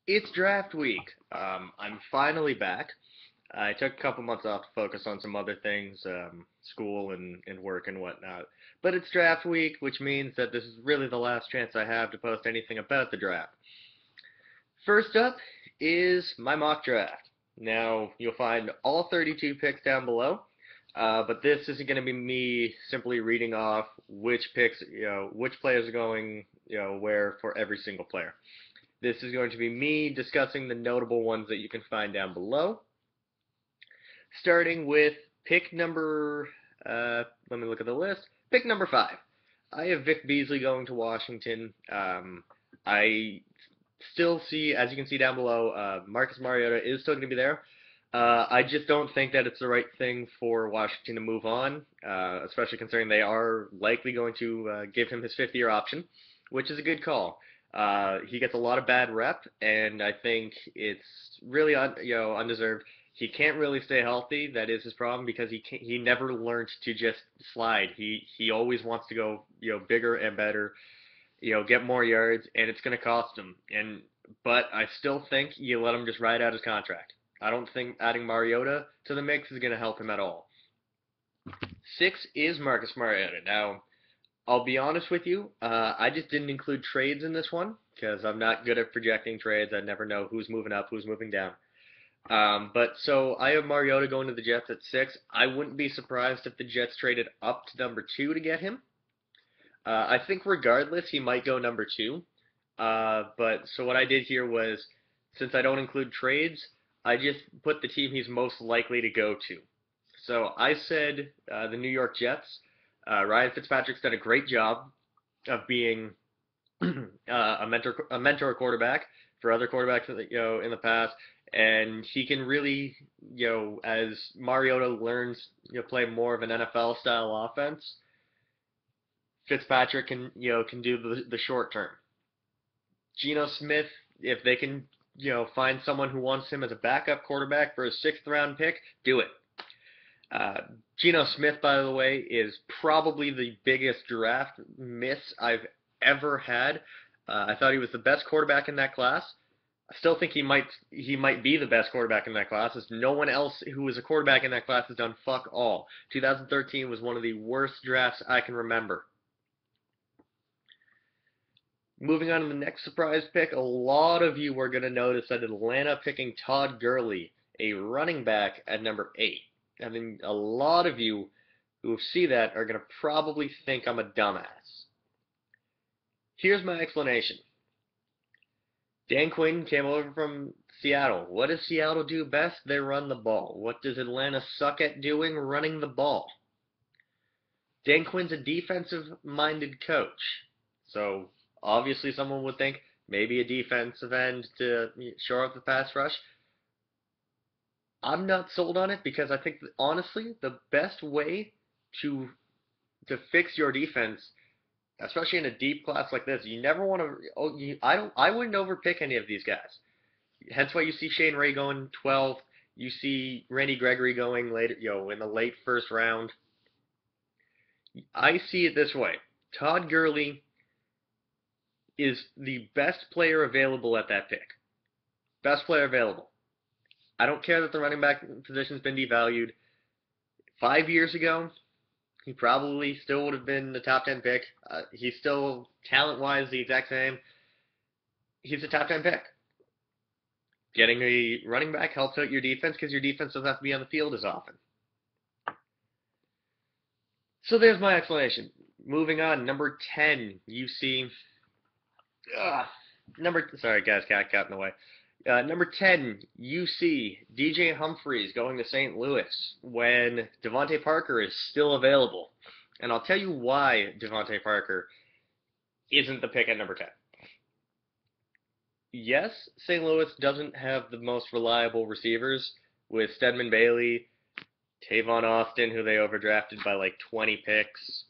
It's draft week. I'm finally back. I took a couple months off to focus on some other things, school and work and whatnot. But it's draft week, which means that this is really the last chance I have to post anything about the draft. First up is my mock draft. Now, you'll find all 32 picks down below, but this isn't going to be me simply reading off which picks, which players are going, where for every single player. This is going to be me discussing the notable ones that you can find down below. Starting with pick number, let me look at the list. Pick number 5. I have Vic Beasley going to Washington. I still see, as you can see down below, Marcus Mariota is still going to be there. I just don't think that it's the right thing for Washington to move on, especially considering they are likely going to give him his fifth-year option, which is a good call. He gets a lot of bad rep, and I think it's really undeserved. He can't really stay healthy. That is his problem because he never learned to just slide. He always wants to go bigger and better, get more yards, and it's going to cost him. But I still think you let him just ride out his contract. I don't think adding Mariota to the mix is going to help him at all. 6 is Marcus Mariota. Now, I'll be honest with you, I just didn't include trades in this one because I'm not good at projecting trades. I never know who's moving up, who's moving down. But so I have Mariota going to the Jets at 6. I wouldn't be surprised if the Jets traded up to number 2 to get him. I think regardless, he might go number 2. But so what I did here was, since I don't include trades, I just put the team he's most likely to go to. So I said the New York Jets. Ryan Fitzpatrick's done a great job of being a mentor quarterback for other quarterbacks in the past, and he can really as Mariota learns play more of an NFL style offense, Fitzpatrick can do the short term. Geno Smith, if they can find someone who wants him as a backup quarterback for a sixth round pick, do it. Uh, Geno Smith, by the way, is probably the biggest draft miss I've ever had. I thought he was the best quarterback in that class. I still think he might be the best quarterback in that class, as no one else who was a quarterback in that class has done fuck all. 2013 was one of the worst drafts I can remember. Moving on to the next surprise pick, a lot of you are going to notice that Atlanta picking Todd Gurley, a running back, at number 8. I mean, a lot of you who see that are going to probably think I'm a dumbass. Here's my explanation. Dan Quinn came over from Seattle. What does Seattle do best? They run the ball. What does Atlanta suck at doing? Running the ball. Dan Quinn's a defensive-minded coach. So obviously someone would think maybe a defensive end to shore up the pass rush. I'm not sold on it because I think that, honestly the best way to fix your defense, especially in a deep class like this, you never want to. I wouldn't overpick any of these guys. Hence why you see Shane Ray going 12th. You see Randy Gregory going later, in the late first round. I see it this way: Todd Gurley is the best player available at that pick. Best player available. I don't care that the running back position's been devalued. 5 years ago, he probably still would have been the top 10 pick. He's still, talent-wise, the exact same. He's a top 10 pick. Getting a running back helps out your defense because your defense doesn't have to be on the field as often. So there's my explanation. Moving on, number 10, you see. Sorry guys, got in the way. Number 10, UC, DJ Humphries going to St. Louis when DeVante Parker is still available. And I'll tell you why DeVante Parker isn't the pick at number 10. Yes, St. Louis doesn't have the most reliable receivers with Stedman Bailey, Tavon Austin, who they overdrafted by like 20 picks.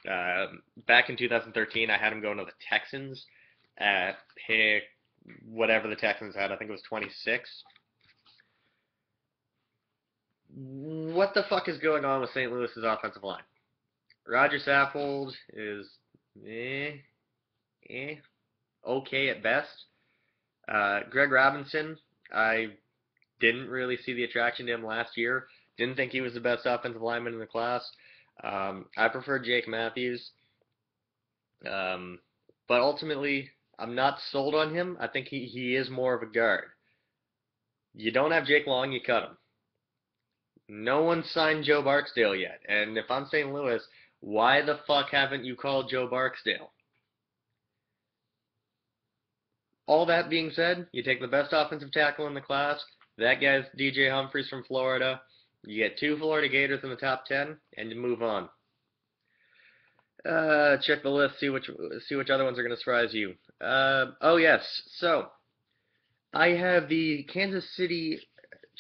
Back in 2013, I had him going to the Texans at pick whatever the Texans had. I think it was 26. What the fuck is going on with St. Louis's offensive line? Roger Saffold is okay at best. Greg Robinson, I didn't really see the attraction to him last year. Didn't think he was the best offensive lineman in the class. I prefer Jake Matthews. Um, but ultimately, I'm not sold on him. I think he is more of a guard. You don't have Jake Long, you cut him. No one signed Joe Barksdale yet. And if I'm St. Louis, why the fuck haven't you called Joe Barksdale? All that being said, you take the best offensive tackle in the class. That guy's DJ Humphries from Florida. You get two Florida Gators in the top 10, and you move on. Check the list, see which other ones are going to surprise you. Oh yes, so I have the Kansas City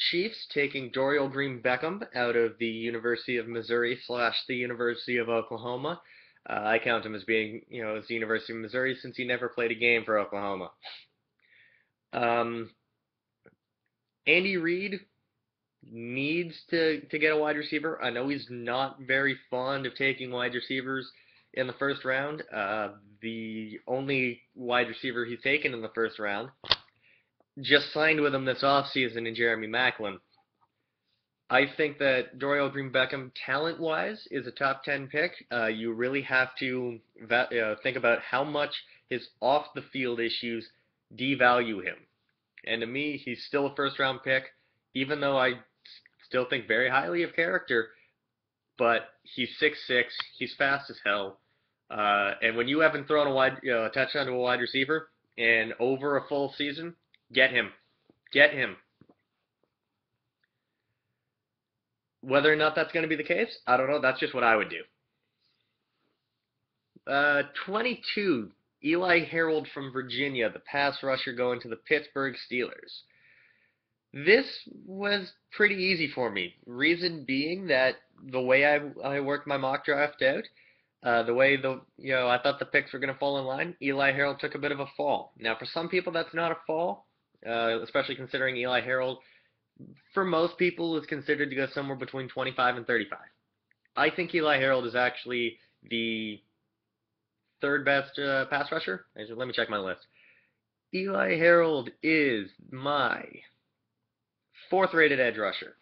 Chiefs taking Dorial Green-Beckham out of the University of Missouri slash the University of Oklahoma. I count him as being, as the University of Missouri since he never played a game for Oklahoma. Andy Reid needs to get a wide receiver. I know he's not very fond of taking wide receivers in the first round. The only wide receiver he's taken in the first round just signed with him this offseason in Jeremy Maclin. I think that Dorial Green-Beckham, talent-wise, is a top 10 pick. You really have to think about how much his off-the-field issues devalue him. And to me, he's still a first-round pick, even though I still think very highly of character. But he's 6'6", he's fast as hell. And when you haven't thrown a touchdown to a wide receiver in over a full season, get him. Get him. Whether or not that's going to be the case, I don't know. That's just what I would do. 22, Eli Harold from Virginia, the pass rusher going to the Pittsburgh Steelers. This was pretty easy for me. Reason being that the way I worked my mock draft out, the way I thought the picks were going to fall in line, Eli Harold took a bit of a fall. Now, for some people, that's not a fall, especially considering Eli Harold, for most people, is considered to go somewhere between 25 and 35. I think Eli Harold is actually the third best pass rusher. Let me check my list. Eli Harold is my fourth rated edge rusher.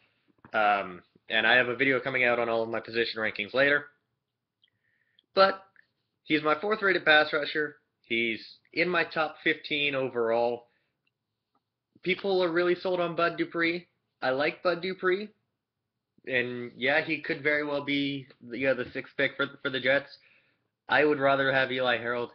And I have a video coming out on all of my position rankings later. But he's my fourth rated pass rusher. He's in my top 15 overall. People are really sold on Bud Dupree. I like Bud Dupree. And yeah, he could very well be the sixth pick for the Jets. I would rather have Eli Harold.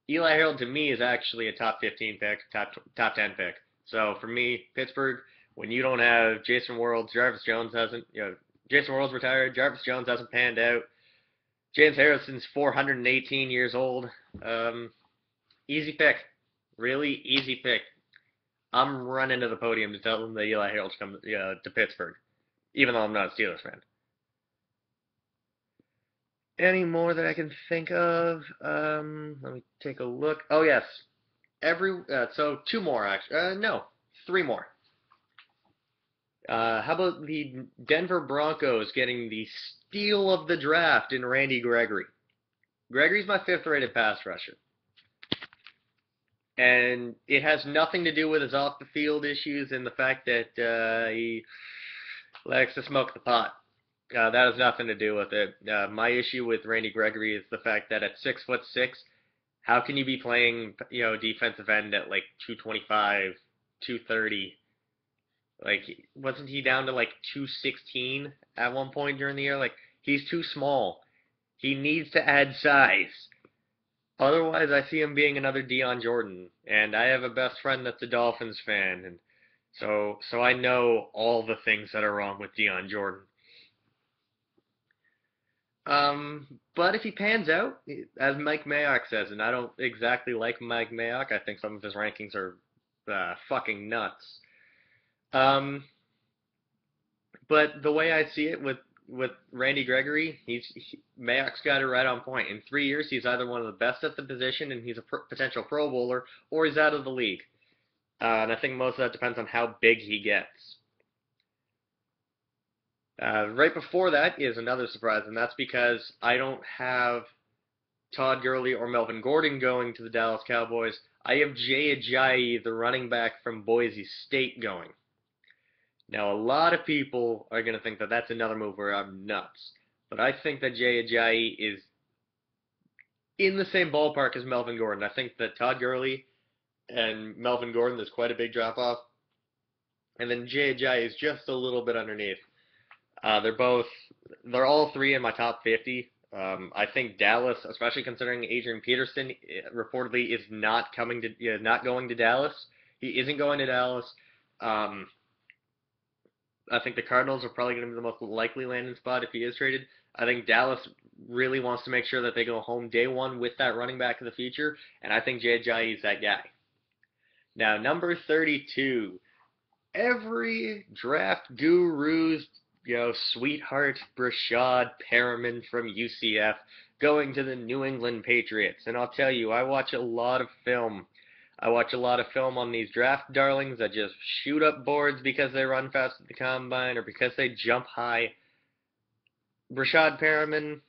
Eli Harold to me is actually a top 15 pick, top 10 pick. So for me, Pittsburgh, when you don't have Jason Worlds, Jason Worlds retired, Jarvis Jones hasn't panned out, James Harrison's 418 years old. Easy pick. Really easy pick. I'm running to the podium to tell them that Eli Harold's come to Pittsburgh, even though I'm not a Steelers fan. Any more that I can think of? Let me take a look. Oh yes, so two more actually. No, three more. How about the Denver Broncos getting the steal of the draft in Randy Gregory? Gregory's my fifth rated pass rusher. And it has nothing to do with his off-the-field issues and the fact that he likes to smoke the pot. That has nothing to do with it. My issue with Randy Gregory is the fact that at 6'6", how can you be playing, defensive end at like 225, 230? Like, wasn't he down to like 216 at one point during the year? Like, he's too small. He needs to add size. Otherwise, I see him being another Deion Jordan. And I have a best friend that's a Dolphins fan, and so I know all the things that are wrong with Deion Jordan. But if he pans out, as Mike Mayock says, and I don't exactly like Mike Mayock, I think some of his rankings are fucking nuts. But the way I see it with Randy Gregory, Mayock's got it right on point. In 3 years, he's either one of the best at the position and he's a potential Pro Bowler, or he's out of the league. And I think most of that depends on how big he gets. Right before that is another surprise, and that's because I don't have Todd Gurley or Melvin Gordon going to the Dallas Cowboys. I have Jay Ajayi, the running back from Boise State, going. Now, a lot of people are going to think that that's another move where I'm nuts. But I think that Jay Ajayi is in the same ballpark as Melvin Gordon. I think that Todd Gurley and Melvin Gordon, there's quite a big drop off. And then Jay Ajayi is just a little bit underneath. They're all three in my top 50. I think Dallas, especially considering Adrian Peterson reportedly is not not going to Dallas. He isn't going to Dallas. Um, I think the Cardinals are probably going to be the most likely landing spot if he is traded. I think Dallas really wants to make sure that they go home day one with that running back of the future, and I think Jay Ajayi is that guy. Now, number 32. Every draft guru's sweetheart Brashad Perriman from UCF going to the New England Patriots. And I'll tell you, I watch a lot of film. I watch a lot of film on these draft darlings that just shoot up boards because they run fast at the combine or because they jump high. Brashad Perriman,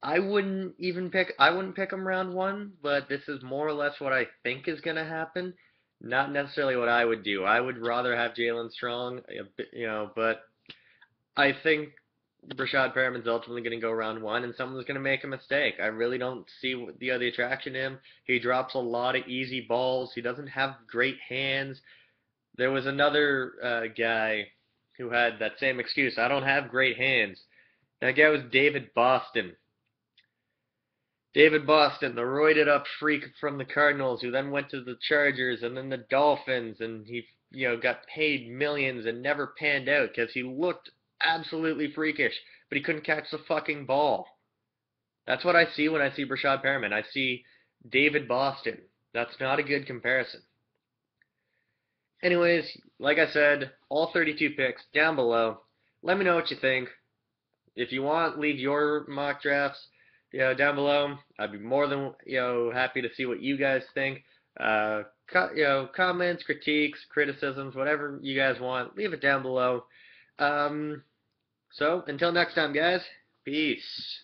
I wouldn't pick him round one, but this is more or less what I think is going to happen. Not necessarily what I would do. I would rather have Jalen Strong, but I think Brashad Perriman's ultimately going to go round one, and someone's going to make a mistake. I really don't see the attraction in him. He drops a lot of easy balls. He doesn't have great hands. There was another guy who had that same excuse. I don't have great hands. That guy was David Boston. David Boston, the roided up freak from the Cardinals, who then went to the Chargers and then the Dolphins, and he, got paid millions and never panned out because he looked absolutely freakish, but he couldn't catch the fucking ball. That's what I see when I see Brashad Perriman. I see David Boston. That's not a good comparison. Anyways, like I said, all 32 picks down below. Let me know what you think. If you want, leave your mock drafts down below. I'd be more than happy to see what you guys think. Comments, critiques, criticisms, whatever you guys want, leave it down below. So until next time, guys, peace.